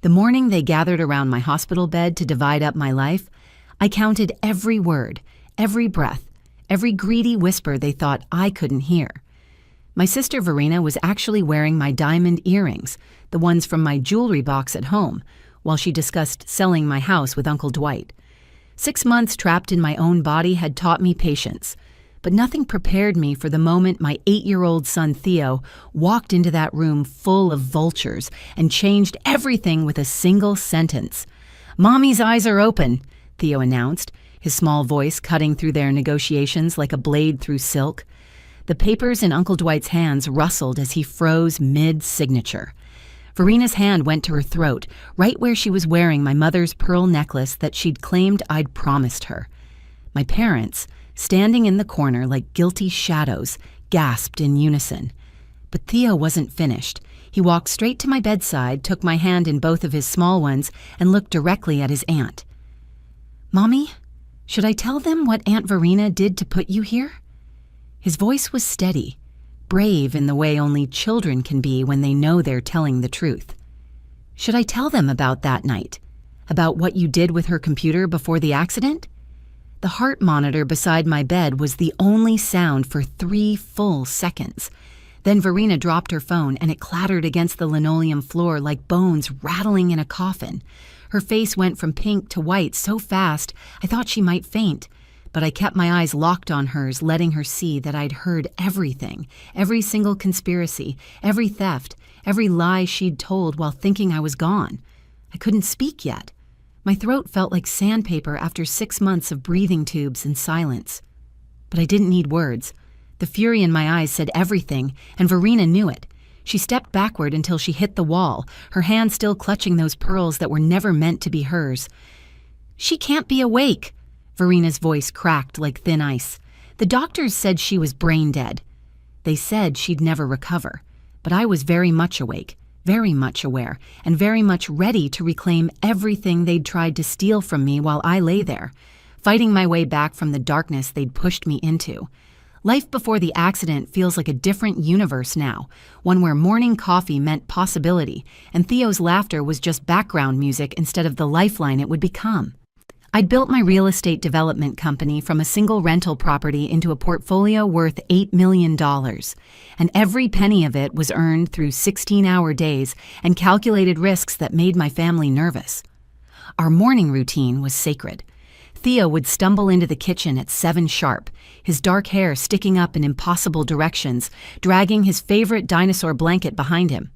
The morning they gathered around my hospital bed to divide up my life, I counted every word, every breath, every greedy whisper they thought I couldn't hear. My sister Verena was actually wearing my diamond earrings, the ones from my jewelry box at home, while she discussed selling my house with Uncle Dwight. 6 months trapped in my own body had taught me patience, but nothing prepared me for the moment my 8-year-old son Theo walked into that room full of vultures and changed everything with a single sentence. "Mommy's eyes are open," Theo announced, his small voice cutting through their negotiations like a blade through silk. The papers in Uncle Dwight's hands rustled as he froze mid-signature. Verena's hand went to her throat, right where she was wearing my mother's pearl necklace that she'd claimed I'd promised her. My parents, standing in the corner like guilty shadows, gasped in unison. But Theo wasn't finished. He walked straight to my bedside, took my hand in both of his small ones, and looked directly at his aunt. "Mommy, should I tell them what Aunt Verena did to put you here?" His voice was steady, brave in the way only children can be when they know they're telling the truth. "Should I tell them about that night? About what you did with her computer before the accident?" The heart monitor beside my bed was the only sound for 3 full seconds. Then Verena dropped her phone and it clattered against the linoleum floor like bones rattling in a coffin. Her face went from pink to white so fast I thought she might faint. But I kept my eyes locked on hers, letting her see that I'd heard everything, every single conspiracy, every theft, every lie she'd told while thinking I was gone. I couldn't speak yet. My throat felt like sandpaper after 6 months of breathing tubes and silence. But I didn't need words. The fury in my eyes said everything, and Verena knew it. She stepped backward until she hit the wall, her hand still clutching those pearls that were never meant to be hers. "She can't be awake." Verena's voice cracked like thin ice. "The doctors said she was brain dead. They said she'd never recover. But I was very much awake, very much aware, and very much ready to reclaim everything they'd tried to steal from me while I lay there, fighting my way back from the darkness they'd pushed me into. Life before the accident feels like a different universe now, one where morning coffee meant possibility, and Theo's laughter was just background music instead of the lifeline it would become. I'd built my real estate development company from a single rental property into a portfolio worth $8 million, and every penny of it was earned through 16-hour days and calculated risks that made my family nervous. Our morning routine was sacred. Theo would stumble into the kitchen at 7 sharp, his dark hair sticking up in impossible directions, dragging his favorite dinosaur blanket behind him.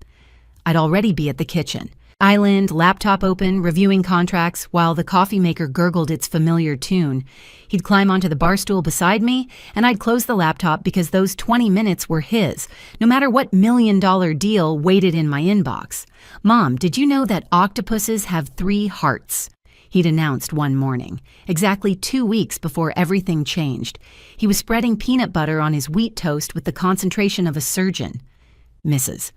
I'd already be at the kitchen, island, laptop open, reviewing contracts, while the coffee maker gurgled its familiar tune. He'd climb onto the bar stool beside me, and I'd close the laptop because those 20 minutes were his, no matter what million-dollar deal waited in my inbox. "Mom, did you know that octopuses have 3 hearts?" He'd announced one morning, exactly 2 weeks before everything changed. He was spreading peanut butter on his wheat toast with the concentration of a surgeon. "Mrs.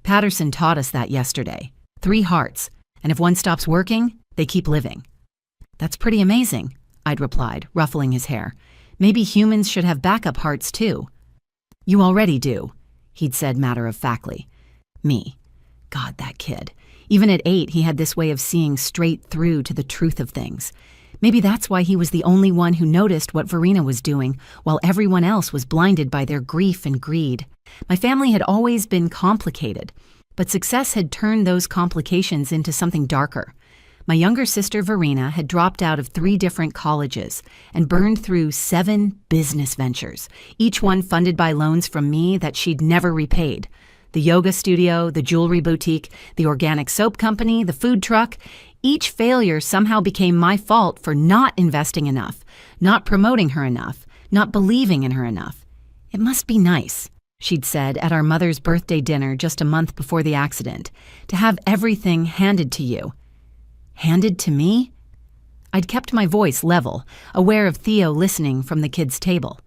Patterson taught us that yesterday. 3 hearts, and if one stops working, they keep living." "That's pretty amazing," I'd replied, ruffling his hair. "Maybe humans should have backup hearts too." "You already do," he'd said matter-of-factly. Me. God, that kid. Even at 8, he had this way of seeing straight through to the truth of things. Maybe that's why he was the only one who noticed what Verena was doing, while everyone else was blinded by their grief and greed. My family had always been complicated, but success had turned those complications into something darker. My younger sister Verena had dropped out of 3 different colleges and burned through 7 business ventures, each one funded by loans from me that she'd never repaid. The yoga studio, the jewelry boutique, the organic soap company, the food truck. Each failure somehow became my fault for not investing enough, not promoting her enough, not believing in her enough. "It must be nice," she'd said at our mother's birthday dinner just a month before the accident, "to have everything handed to you." Handed to me? I'd kept my voice level, aware of Theo listening from the kids' table.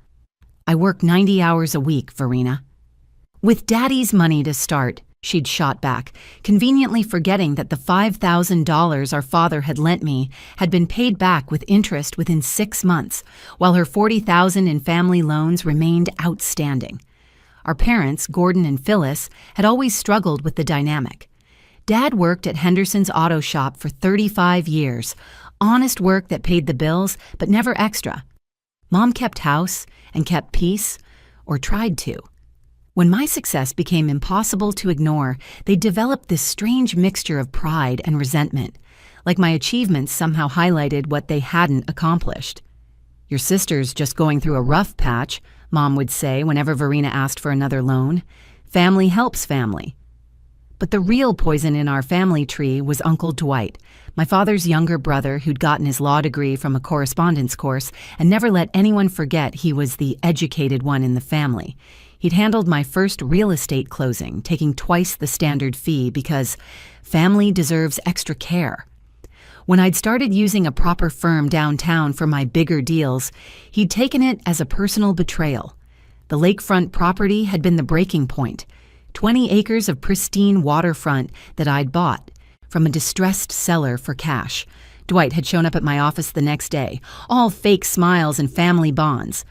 "I work 90 hours a week, Verena." "With Daddy's money to start," she'd shot back, conveniently forgetting that the $5,000 our father had lent me had been paid back with interest within 6 months, while her $40,000 in family loans remained outstanding. Our parents, Gordon and Phyllis, had always struggled with the dynamic. Dad worked at Henderson's auto shop for 35 years. Honest work that paid the bills, but never extra. Mom kept house and kept peace, or tried to. When my success became impossible to ignore, they developed this strange mixture of pride and resentment, like my achievements somehow highlighted what they hadn't accomplished. "Your sister's just going through a rough patch," Mom would say whenever Verena asked for another loan. "Family helps family." But the real poison in our family tree was Uncle Dwight, my father's younger brother who'd gotten his law degree from a correspondence course and never let anyone forget he was the educated one in the family. He'd handled my first real estate closing, taking twice the standard fee because family deserves extra care. When I'd started using a proper firm downtown for my bigger deals, he'd taken it as a personal betrayal. The lakefront property had been the breaking point. 20 acres of pristine waterfront that I'd bought from a distressed seller for cash. Dwight had shown up at my office the next day, all fake smiles and family bonds.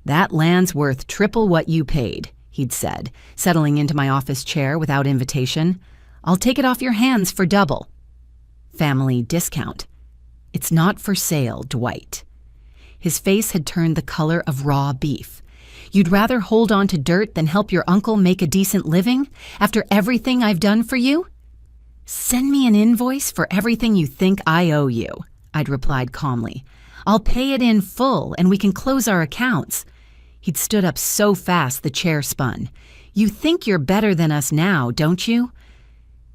"That land's worth triple what you paid," he'd said, settling into my office chair without invitation. "I'll take it off your hands for double." Family discount. "It's not for sale, Dwight." His face had turned the color of raw beef. "You'd rather hold on to dirt than help your uncle make a decent living after everything I've done for you?" "Send me an invoice for everything you think I owe you," I'd replied calmly. "I'll pay it in full and we can close our accounts." He'd stood up so fast the chair spun. "You think you're better than us now, don't you?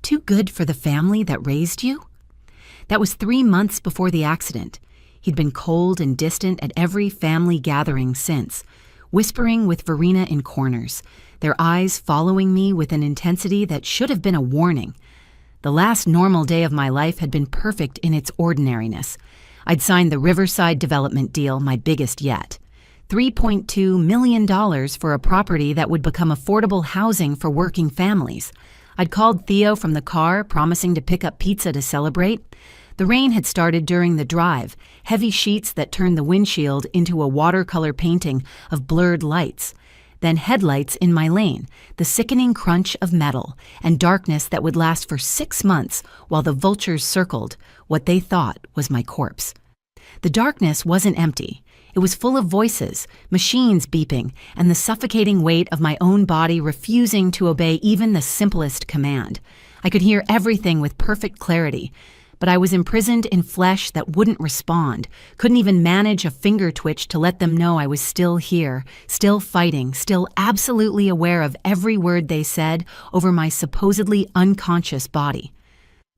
Too good for the family that raised you?" That was 3 months before the accident. He'd been cold and distant at every family gathering since, whispering with Verena in corners, their eyes following me with an intensity that should have been a warning. The last normal day of my life had been perfect in its ordinariness. I'd signed the Riverside development deal, my biggest yet. $3.2 million for a property that would become affordable housing for working families. I'd called Theo from the car, promising to pick up pizza to celebrate. The rain had started during the drive, heavy sheets that turned the windshield into a watercolor painting of blurred lights. Then headlights in my lane, the sickening crunch of metal, and darkness that would last for 6 months while the vultures circled what they thought was my corpse. The darkness wasn't empty. It was full of voices, machines beeping, and the suffocating weight of my own body refusing to obey even the simplest command. I could hear everything with perfect clarity, but I was imprisoned in flesh that wouldn't respond, couldn't even manage a finger twitch to let them know I was still here, still fighting, still absolutely aware of every word they said over my supposedly unconscious body.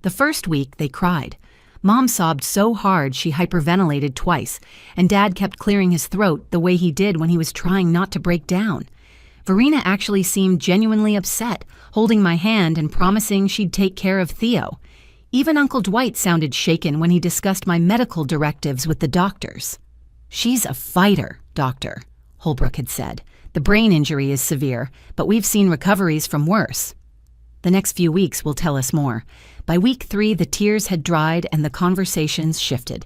The first week, they cried. Mom sobbed so hard she hyperventilated twice, and Dad kept clearing his throat the way he did when he was trying not to break down. Verena actually seemed genuinely upset, holding my hand and promising she'd take care of Theo. Even Uncle Dwight sounded shaken when he discussed my medical directives with the doctors. "She's a fighter, Doctor," Holbrook had said. "The brain injury is severe, but we've seen recoveries from worse." The next few weeks will tell us more. By week 3, the tears had dried and the conversations shifted.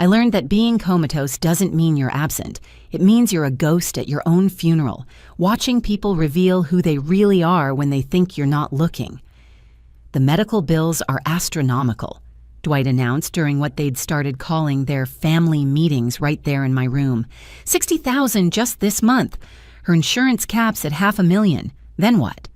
I learned that being comatose doesn't mean you're absent. It means you're a ghost at your own funeral, watching people reveal who they really are when they think you're not looking. "The medical bills are astronomical," Dwight announced during what they'd started calling their family meetings right there in my room. $60,000 just this month. Her insurance cap's at $500,000. Then what?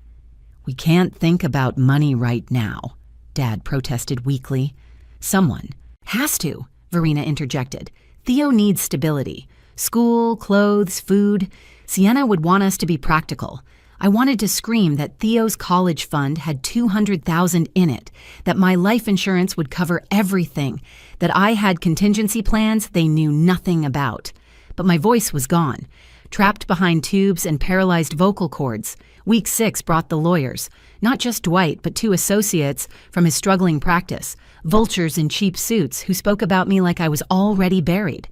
"We can't think about money right now," Dad protested weakly. "Someone has to," Verena interjected. "Theo needs stability. School, clothes, food. Sienna would want us to be practical." I wanted to scream that Theo's college fund had $200,000 in it, that my life insurance would cover everything, that I had contingency plans they knew nothing about. But my voice was gone, trapped behind tubes and paralyzed vocal cords. Week 6 brought the lawyers, not just Dwight, but 2 associates from his struggling practice, vultures in cheap suits who spoke about me like I was already buried.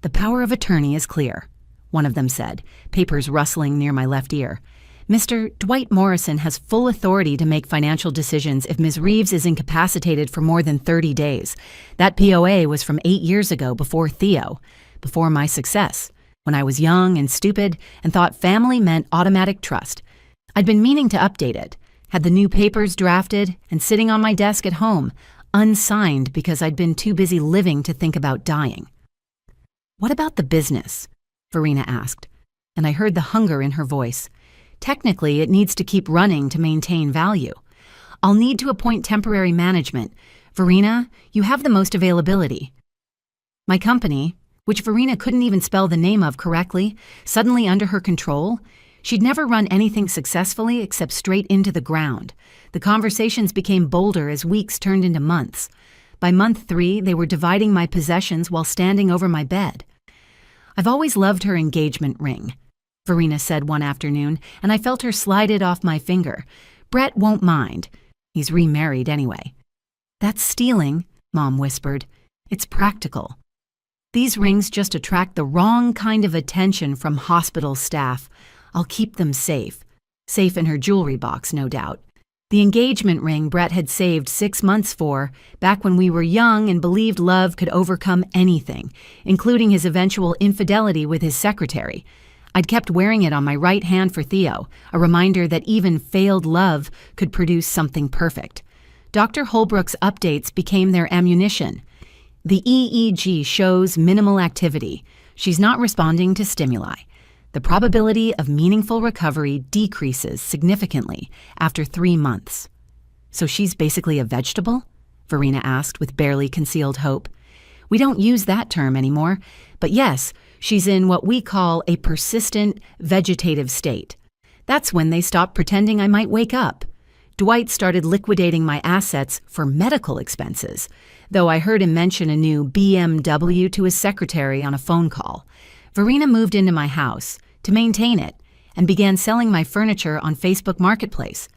"The power of attorney is clear," one of them said, papers rustling near my left ear. "Mr. Dwight Morrison has full authority to make financial decisions if Ms. Reeves is incapacitated for more than 30 days. That POA was from 8 years ago, before Theo, before my success, when I was young and stupid and thought family meant automatic trust. I'd been meaning to update it. had the new papers drafted, and sitting on my desk at home, unsigned because I'd been too busy living to think about dying. "What about the business?" Verena asked, and I heard the hunger in her voice. "Technically, it needs to keep running to maintain value. I'll need to appoint temporary management. Verena, you have the most availability." My company, which Verena couldn't even spell the name of correctly, suddenly under her control. She'd never run anything successfully except straight into the ground. The conversations became bolder as weeks turned into months. By month 3, they were dividing my possessions while standing over my bed. "I've always loved her engagement ring," Verena said one afternoon, and I felt her slide it off my finger. "Brett won't mind. He's remarried anyway." "That's stealing," Mom whispered. "It's practical." "These rings just attract the wrong kind of attention from hospital staff. I'll keep them safe." Safe in her jewelry box, no doubt. The engagement ring Brett had saved 6 months for, back when we were young and believed love could overcome anything, including his eventual infidelity with his secretary. I'd kept wearing it on my right hand for Theo, a reminder that even failed love could produce something perfect. Dr. Holbrook's updates became their ammunition. The EEG shows minimal activity. She's not responding to stimuli. The probability of meaningful recovery decreases significantly after 3 months. "So she's basically a vegetable?" Verena asked with barely concealed hope. "We don't use that term anymore, but yes, she's in what we call a persistent vegetative state. That's when they stop pretending I might wake up. Dwight started liquidating my assets for medical expenses, though I heard him mention a new BMW to his secretary on a phone call. Verena moved into my house to maintain it and began selling my furniture on Facebook Marketplace.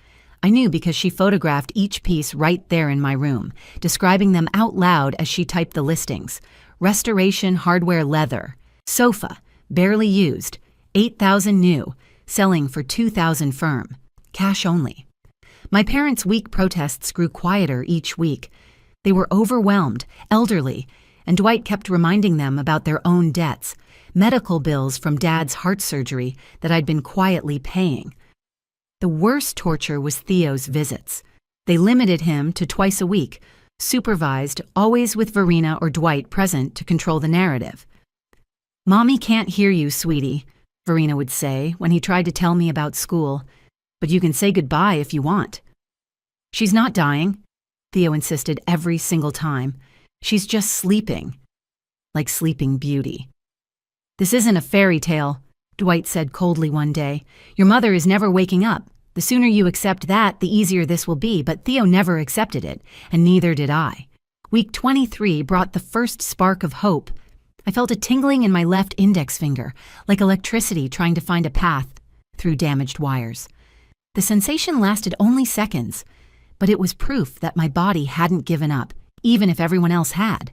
I knew because she photographed each piece right there in my room, describing them out loud as she typed the listings. Restoration hardware leather. Sofa, barely used. 8,000 new, selling for 2,000 firm. Cash only. My parents' weak protests grew quieter each week. They were overwhelmed, elderly, and Dwight kept reminding them about their own debts, medical bills from Dad's heart surgery that I'd been quietly paying. The worst torture was Theo's visits. They limited him to twice a week, supervised, always with Verena or Dwight present to control the narrative. "Mommy can't hear you, sweetie," Verena would say when he tried to tell me about school, "but you can say goodbye if you want." "She's not dying," Theo insisted every single time. "She's just sleeping." Like Sleeping Beauty. "This isn't a fairy tale," Dwight said coldly one day. "Your mother is never waking up. The sooner you accept that, the easier this will be," but Theo never accepted it, and neither did I. Week 23 brought the first spark of hope. I felt a tingling in my left index finger, like electricity trying to find a path through damaged wires. The sensation lasted only seconds, but it was proof that my body hadn't given up, even if everyone else had.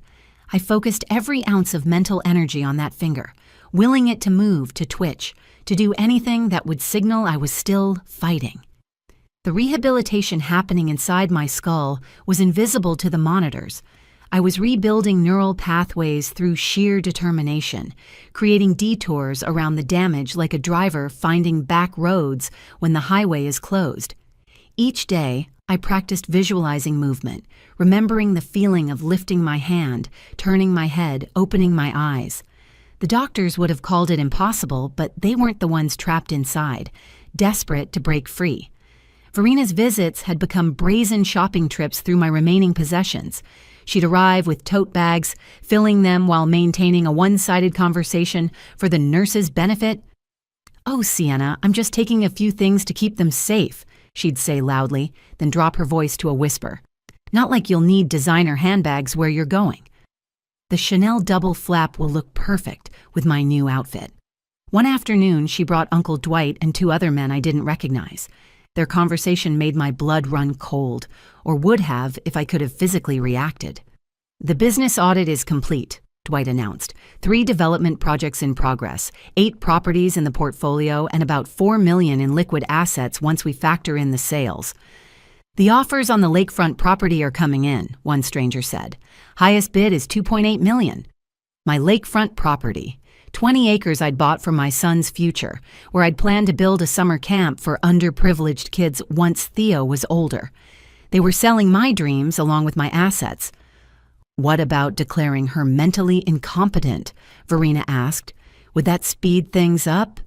I focused every ounce of mental energy on that finger, willing it to move, to twitch, to do anything that would signal I was still fighting. The rehabilitation happening inside my skull was invisible to the monitors. I was rebuilding neural pathways through sheer determination, creating detours around the damage like a driver finding back roads when the highway is closed. Each day, I practiced visualizing movement, remembering the feeling of lifting my hand, turning my head, opening my eyes. The doctors would have called it impossible, but they weren't the ones trapped inside, desperate to break free. Verena's visits had become brazen shopping trips through my remaining possessions. She'd arrive with tote bags, filling them while maintaining a one-sided conversation for the nurse's benefit. "Oh, Sienna, I'm just taking a few things to keep them safe," she'd say loudly, then drop her voice to a whisper. "Not like you'll need designer handbags where you're going. The Chanel double flap will look perfect with my new outfit." One afternoon, she brought Uncle Dwight and 2 other men I didn't recognize. Their conversation made my blood run cold, or would have if I could have physically reacted. "The business audit is complete," Dwight announced. 3 development projects in progress, 8 properties in the portfolio, and about $4 million in liquid assets once we factor in the sales. "The offers on the lakefront property are coming in," one stranger said. "Highest bid is $2.8 million. My lakefront property. 20 acres I'd bought for my son's future, where I'd planned to build a summer camp for underprivileged kids once Theo was older. They were selling my dreams along with my assets. What about declaring her mentally incompetent? Verena asked. Would that speed things up?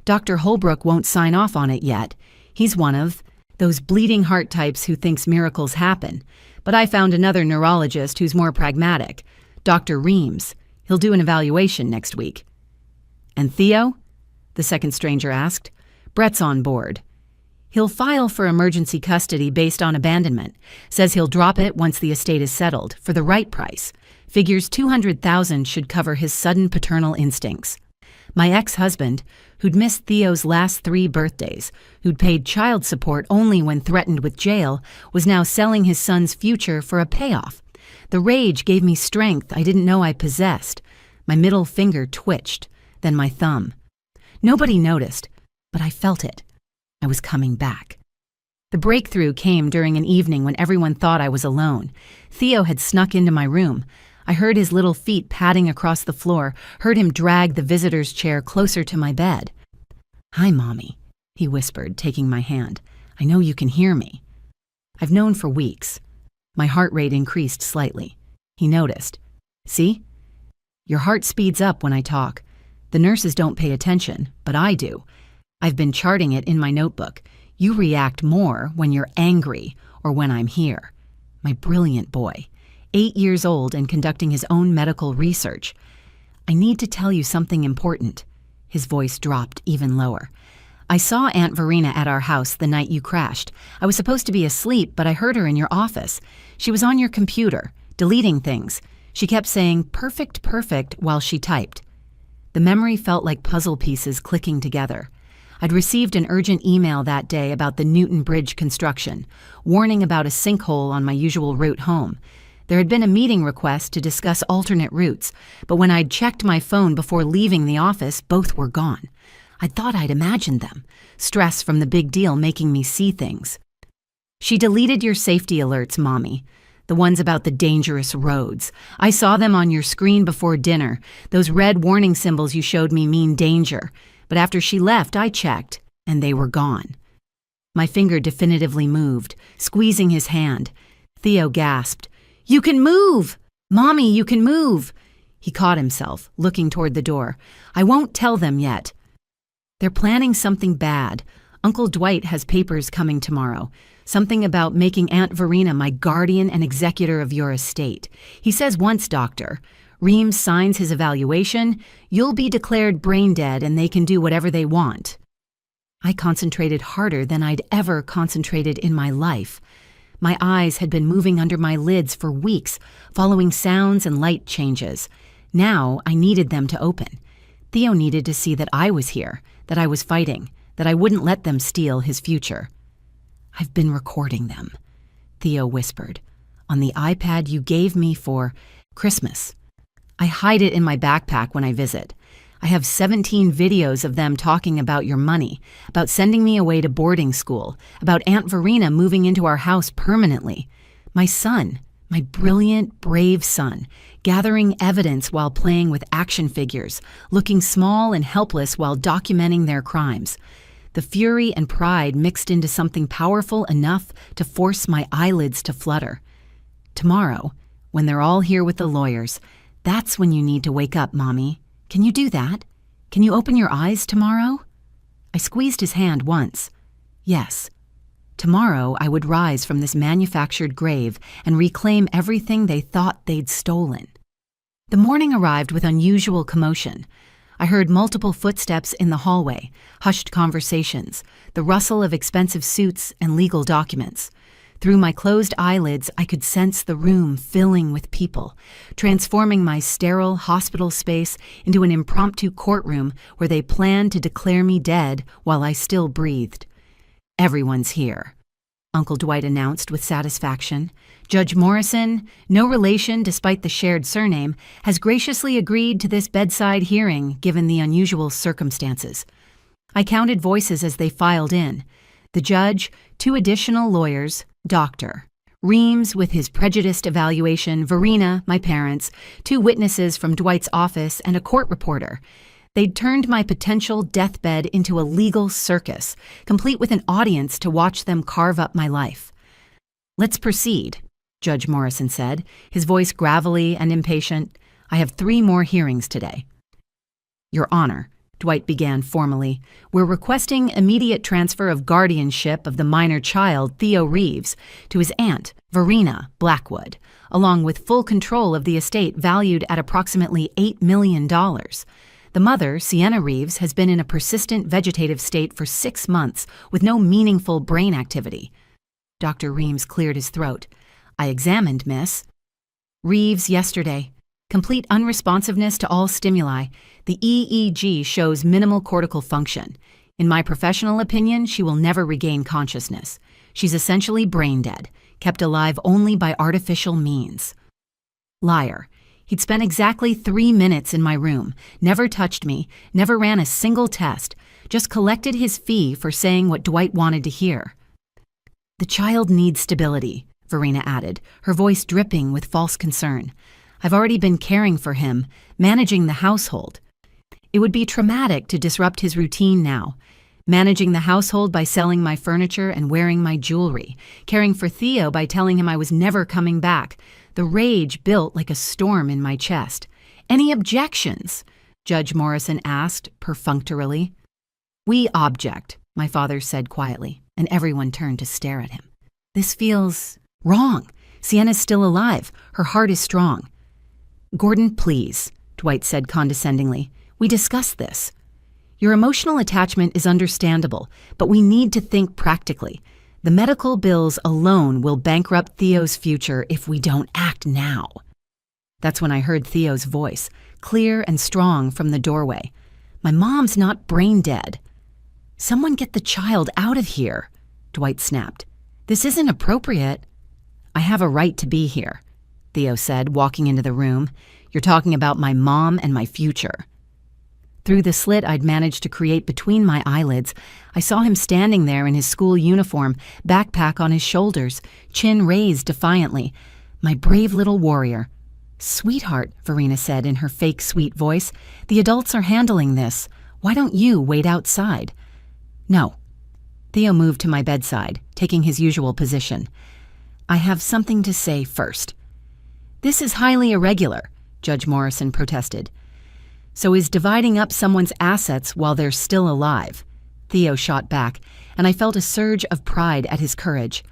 Dr. Holbrook won't sign off on it yet. He's one of those bleeding heart types who thinks miracles happen. But I found another neurologist who's more pragmatic, Dr. Reams. He'll do an evaluation next week. And Theo? The second stranger asked. Brett's on board. He'll file for emergency custody based on abandonment. Says he'll drop it once the estate is settled, for the right price. Figures $200,000 should cover his sudden paternal instincts. My ex-husband, who'd missed Theo's last 3 birthdays, who'd paid child support only when threatened with jail, was now selling his son's future for a payoff. The rage gave me strength I didn't know I possessed. My middle finger twitched, then my thumb. Nobody noticed, but I felt it. I was coming back. The breakthrough came during an evening when everyone thought I was alone. Theo had snuck into my room. I heard his little feet padding across the floor, heard him drag the visitor's chair closer to my bed. Hi, Mommy, he whispered, taking my hand. I know you can hear me. I've known for weeks. My heart rate increased slightly. He noticed. See? Your heart speeds up when I talk. The nurses don't pay attention, but I do. I've been charting it in my notebook. You react more when you're angry or when I'm here. My brilliant boy. 8 years old and conducting his own medical research. I need to tell you something important. His voice dropped even lower. I saw Aunt Verena at our house the night you crashed. I was supposed to be asleep, but I heard her in your office. She was on your computer, deleting things. She kept saying, perfect, perfect, while she typed. The memory felt like puzzle pieces clicking together. I'd received an urgent email that day about the Newton Bridge construction, warning about a sinkhole on my usual route home. There had been a meeting request to discuss alternate routes, but when I'd checked my phone before leaving the office, both were gone. I thought I'd imagined them, stress from the big deal making me see things. She deleted your safety alerts, Mommy, the ones about the dangerous roads. I saw them on your screen before dinner. Those red warning symbols you showed me mean danger. But after she left, I checked, and they were gone. My finger definitively moved, squeezing his hand. Theo gasped. You can move! Mommy, you can move! He caught himself, looking toward the door. I won't tell them yet. They're planning something bad. Uncle Dwight has papers coming tomorrow. Something about making Aunt Verena my guardian and executor of your estate. He says once, Doctor, Reams signs his evaluation, you'll be declared brain dead and they can do whatever they want. I concentrated harder than I'd ever concentrated in my life. My eyes had been moving under my lids for weeks, following sounds and light changes. Now I needed them to open. Theo needed to see that I was here, that I was fighting, that I wouldn't let them steal his future. I've been recording them, Theo whispered, on the iPad you gave me for Christmas. I hide it in my backpack when I visit. I have 17 videos of them talking about your money, about sending me away to boarding school, about Aunt Verena moving into our house permanently. My son, my brilliant, brave son, gathering evidence while playing with action figures, looking small and helpless while documenting their crimes. The fury and pride mixed into something powerful enough to force my eyelids to flutter. Tomorrow, when they're all here with the lawyers, that's when you need to wake up, Mommy. Can you do that? Can you open your eyes tomorrow? I squeezed his hand once. Yes. Tomorrow I would rise from this manufactured grave and reclaim everything they thought they'd stolen. The morning arrived with unusual commotion. I heard multiple footsteps in the hallway, hushed conversations, the rustle of expensive suits and legal documents. Through my closed eyelids, I could sense the room filling with people, transforming my sterile hospital space into an impromptu courtroom where they planned to declare me dead while I still breathed. Everyone's here, Uncle Dwight announced with satisfaction. Judge Morrison, no relation despite the shared surname, has graciously agreed to this bedside hearing given the unusual circumstances. I counted voices as they filed in. The judge, 2 additional lawyers, Dr. Reams with his prejudiced evaluation, Verena, my parents, 2 witnesses from Dwight's office, and a court reporter. They'd turned my potential deathbed into a legal circus, complete with an audience to watch them carve up my life. "Let's proceed," Judge Morrison said, his voice gravelly and impatient. "I have 3 more hearings today." "Your Honor," Dwight began formally, "we're requesting immediate transfer of guardianship of the minor child, Theo Reeves, to his aunt, Verena Blackwood, along with full control of the estate valued at approximately $8 million. The mother, Sienna Reeves, has been in a persistent vegetative state for 6 months with no meaningful brain activity." Dr. Reeves cleared his throat. "I examined Miss Reeves yesterday. Complete unresponsiveness to all stimuli. The EEG shows minimal cortical function. In my professional opinion, she will never regain consciousness. She's essentially brain dead, kept alive only by artificial means." Liar. He'd spent exactly 3 minutes in my room, never touched me, never ran a single test, just collected his fee for saying what Dwight wanted to hear. "The child needs stability," Verena added, her voice dripping with false concern. "I've already been caring for him, managing the household. It would be traumatic to disrupt his routine now. Managing the household by selling my furniture and wearing my jewelry, caring for Theo by telling him I was never coming back. The rage built like a storm in my chest. "Any objections?" Judge Morrison asked perfunctorily. "We object," my father said quietly, and everyone turned to stare at him. "This feels wrong. Sienna's still alive. Her heart is strong." "Gordon, please," Dwight said condescendingly. "We discussed this. Your emotional attachment is understandable, but we need to think practically. The medical bills alone will bankrupt Theo's future if we don't act now." That's when I heard Theo's voice, clear and strong from the doorway. "My mom's not brain dead." "Someone get the child out of here," Dwight snapped. "This isn't appropriate." "I have a right to be here," Theo said, walking into the room. "You're talking about my mom and my future." Through the slit I'd managed to create between my eyelids, I saw him standing there in his school uniform, backpack on his shoulders, chin raised defiantly. My brave little warrior. "Sweetheart," Verena said in her fake sweet voice, "the adults are handling this. Why don't you wait outside?" "No." Theo moved to my bedside, taking his usual position. "I have something to say first." "This is highly irregular," Judge Morrison protested. "So is dividing up someone's assets while they're still alive?" Theo shot back, and I felt a surge of pride at his courage.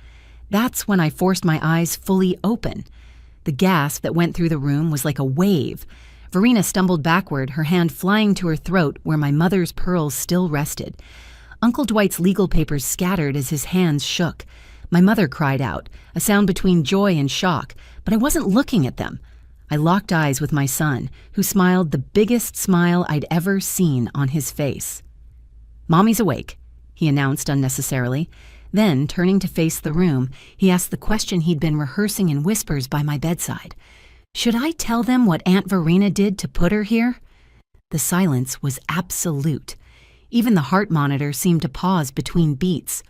That's when I forced my eyes fully open. The gasp that went through the room was like a wave. Verena stumbled backward, her hand flying to her throat where my mother's pearls still rested. Uncle Dwight's legal papers scattered as his hands shook. My mother cried out, a sound between joy and shock, but I wasn't looking at them. I locked eyes with my son, who smiled the biggest smile I'd ever seen on his face. "Mommy's awake," he announced unnecessarily. Then, turning to face the room, he asked the question he'd been rehearsing in whispers by my bedside. "Should I tell them what Aunt Verena did to put her here?" The silence was absolute. Even the heart monitor seemed to pause between beats.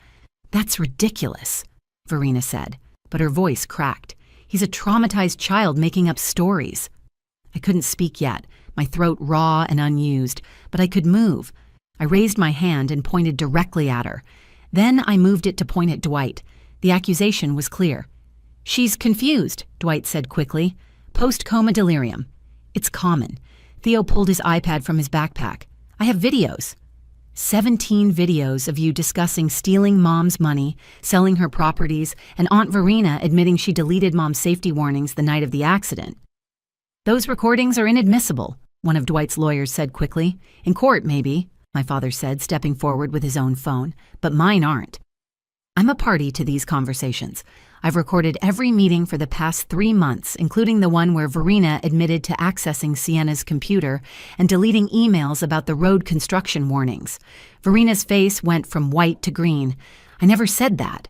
"That's ridiculous," Verena said, but her voice cracked. "He's a traumatized child making up stories." I couldn't speak yet, my throat raw and unused, but I could move. I raised my hand and pointed directly at her. Then I moved it to point at Dwight. The accusation was clear. "She's confused," Dwight said quickly. "Post-coma delirium. It's common." Theo pulled his iPad from his backpack. "I have videos." 17 videos of you discussing stealing Mom's money, selling her properties, and Aunt Verena admitting she deleted Mom's safety warnings the night of the accident. "Those recordings are inadmissible," one of Dwight's lawyers said quickly. "In court, maybe," my father said, stepping forward with his own phone, "but mine aren't. I'm a party to these conversations. I've recorded every meeting for the past 3 months, including the one where Verena admitted to accessing Sienna's computer and deleting emails about the road construction warnings. Verena's face went from white to green. "I never said that."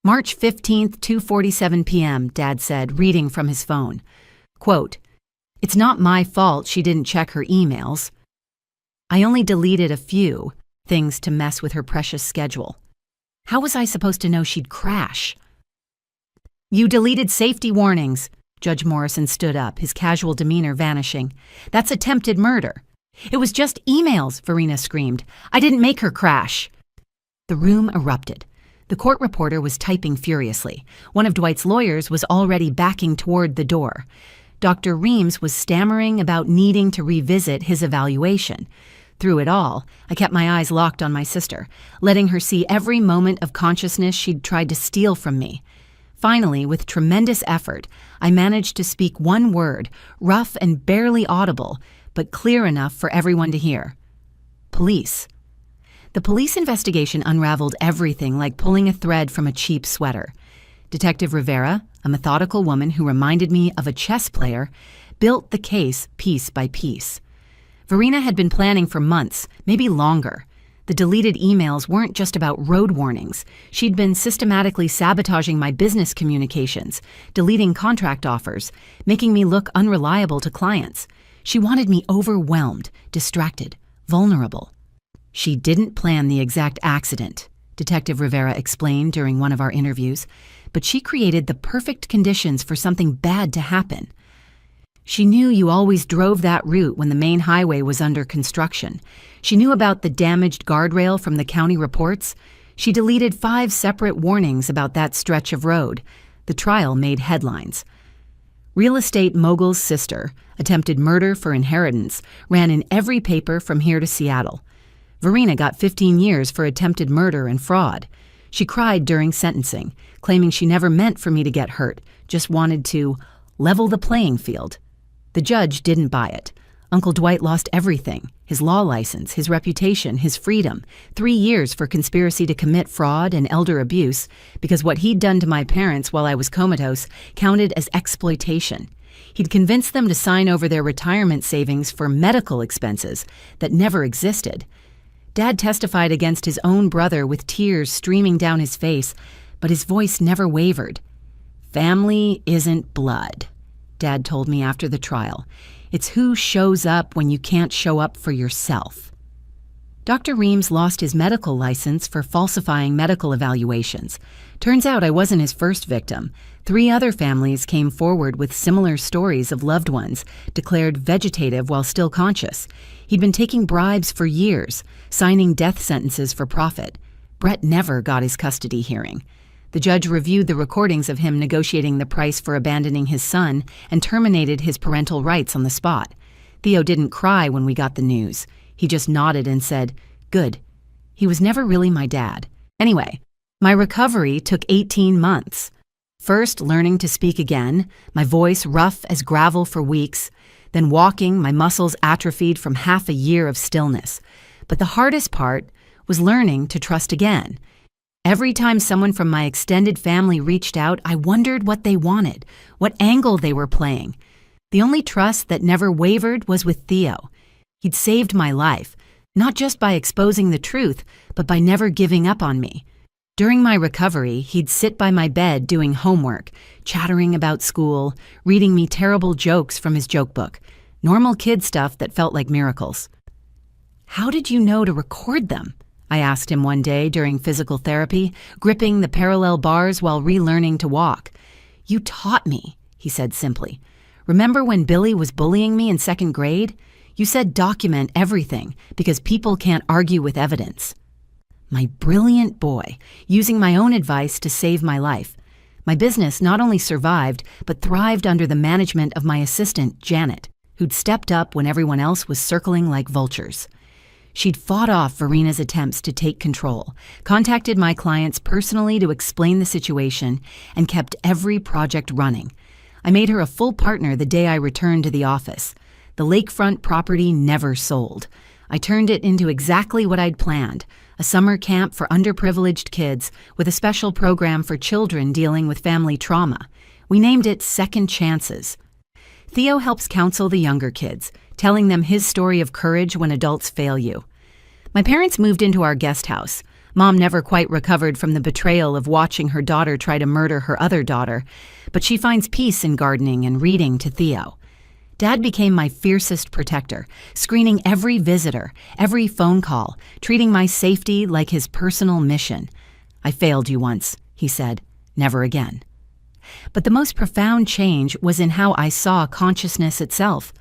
"March 15th, 2:47 p.m., Dad said, reading from his phone. Quote, "It's not my fault she didn't check her emails. I only deleted a few things to mess with her precious schedule. How was I supposed to know she'd crash?" You deleted safety warnings. Judge Morrison stood up, his casual demeanor vanishing. That's attempted murder. It was just emails, Verena screamed. I didn't make her crash. The room erupted. The court reporter was typing furiously. One of Dwight's lawyers was already backing toward the door. Dr. Reams was stammering about needing to revisit his evaluation. Through it all, I kept my eyes locked on my sister, letting her see every moment of consciousness she'd tried to steal from me. Finally, with tremendous effort, I managed to speak one word, rough and barely audible, but clear enough for everyone to hear. Police. The police investigation unraveled everything like pulling a thread from a cheap sweater. Detective Rivera, a methodical woman who reminded me of a chess player, built the case piece by piece. Verena had been planning for months, maybe longer. The deleted emails weren't just about road warnings. She'd been systematically sabotaging my business communications, deleting contract offers, making me look unreliable to clients. She wanted me overwhelmed, distracted, vulnerable. She didn't plan the exact accident, Detective Rivera explained during one of our interviews, but she created the perfect conditions for something bad to happen. She knew you always drove that route when the main highway was under construction. She knew about the damaged guardrail from the county reports. She deleted 5 separate warnings about that stretch of road. The trial made headlines. Real estate mogul's sister, attempted murder for inheritance, ran in every paper from here to Seattle. Verena got 15 years for attempted murder and fraud. She cried during sentencing, claiming she never meant for me to get hurt, just wanted to level the playing field. The judge didn't buy it. Uncle Dwight lost everything, his law license, his reputation, his freedom, 3 years for conspiracy to commit fraud and elder abuse, because what he'd done to my parents while I was comatose counted as exploitation. He'd convinced them to sign over their retirement savings for medical expenses that never existed. Dad testified against his own brother with tears streaming down his face, but his voice never wavered. Family isn't blood, Dad told me after the trial. It's who shows up when you can't show up for yourself. Dr. Reams lost his medical license for falsifying medical evaluations. Turns out I wasn't his first victim. 3 other families came forward with similar stories of loved ones declared vegetative while still conscious. He'd been taking bribes for years, signing death sentences for profit. Brett never got his custody hearing. The judge reviewed the recordings of him negotiating the price for abandoning his son and terminated his parental rights on the spot. Theo didn't cry when we got the news. He just nodded and said, "Good." He was never really my dad. Anyway, my recovery took 18 months. First, learning to speak again, my voice rough as gravel for weeks. Then walking, my muscles atrophied from half a year of stillness. But the hardest part was learning to trust again. Every time someone from my extended family reached out, I wondered what they wanted, what angle they were playing. The only trust that never wavered was with Theo. He'd saved my life, not just by exposing the truth, but by never giving up on me. During my recovery, he'd sit by my bed doing homework, chattering about school, reading me terrible jokes from his joke book, normal kid stuff that felt like miracles. "How did you know to record them?" I asked him one day during physical therapy, gripping the parallel bars while relearning to walk. "You taught me," he said simply. "Remember when Billy was bullying me in 2nd grade? You said document everything because people can't argue with evidence." My brilliant boy, using my own advice to save my life. My business not only survived, but thrived under the management of my assistant, Janet, who'd stepped up when everyone else was circling like vultures. She'd fought off Verena's attempts to take control, contacted my clients personally to explain the situation, and kept every project running. I made her a full partner the day I returned to the office. The lakefront property never sold. I turned it into exactly what I'd planned, a summer camp for underprivileged kids with a special program for children dealing with family trauma. We named it Second Chances. Theo helps counsel the younger kids, telling them his story of courage when adults fail you. My parents moved into our guest house. Mom never quite recovered from the betrayal of watching her daughter try to murder her other daughter, but she finds peace in gardening and reading to Theo. Dad became my fiercest protector, screening every visitor, every phone call, treating my safety like his personal mission. "I failed you once," he said. "Never again." but the most profound change was in how I saw consciousness itself.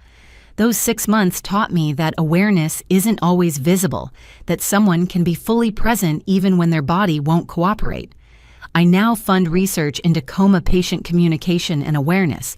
Those 6 months taught me that awareness isn't always visible, that someone can be fully present even when their body won't cooperate. I now fund research into coma patient communication and awareness.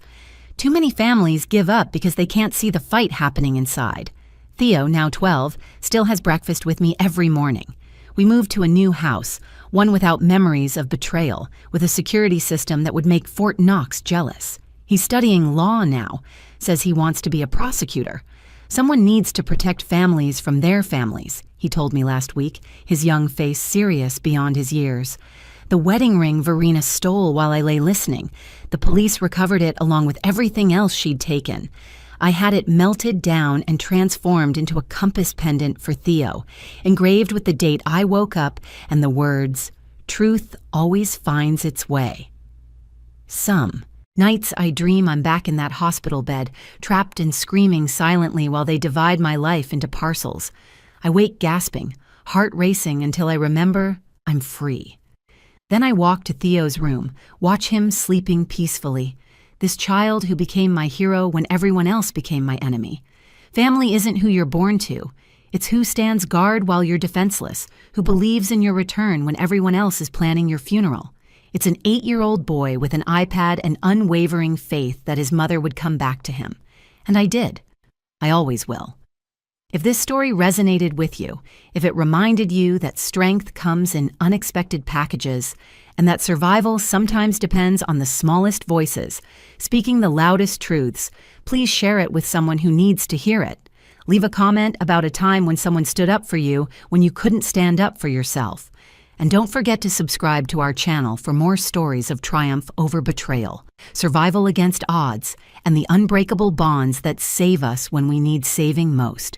Too many families give up because they can't see the fight happening inside. Theo, now 12, still has breakfast with me every morning. We moved to a new house, one without memories of betrayal, with a security system that would make Fort Knox jealous. He's studying law now, says he wants to be a prosecutor. Someone needs to protect families from their families, he told me last week, his young face serious beyond his years. The wedding ring Verena stole while I lay listening. The police recovered it along with everything else she'd taken. I had it melted down and transformed into a compass pendant for Theo, engraved with the date I woke up and the words, "Truth always finds its way." Some nights I dream I'm back in that hospital bed, trapped and screaming silently while they divide my life into parcels. I wake gasping, heart racing until I remember I'm free. Then I walk to Theo's room, watch him sleeping peacefully. This child who became my hero when everyone else became my enemy. Family isn't who you're born to. It's who stands guard while you're defenseless, who believes in your return when everyone else is planning your funeral. It's an 8-year-old boy with an iPad and unwavering faith that his mother would come back to him. And I did. I always will. If this story resonated with you, if it reminded you that strength comes in unexpected packages, and that survival sometimes depends on the smallest voices, speaking the loudest truths, please share it with someone who needs to hear it. Leave a comment about a time when someone stood up for you when you couldn't stand up for yourself. And don't forget to subscribe to our channel for more stories of triumph over betrayal, survival against odds, and the unbreakable bonds that save us when we need saving most.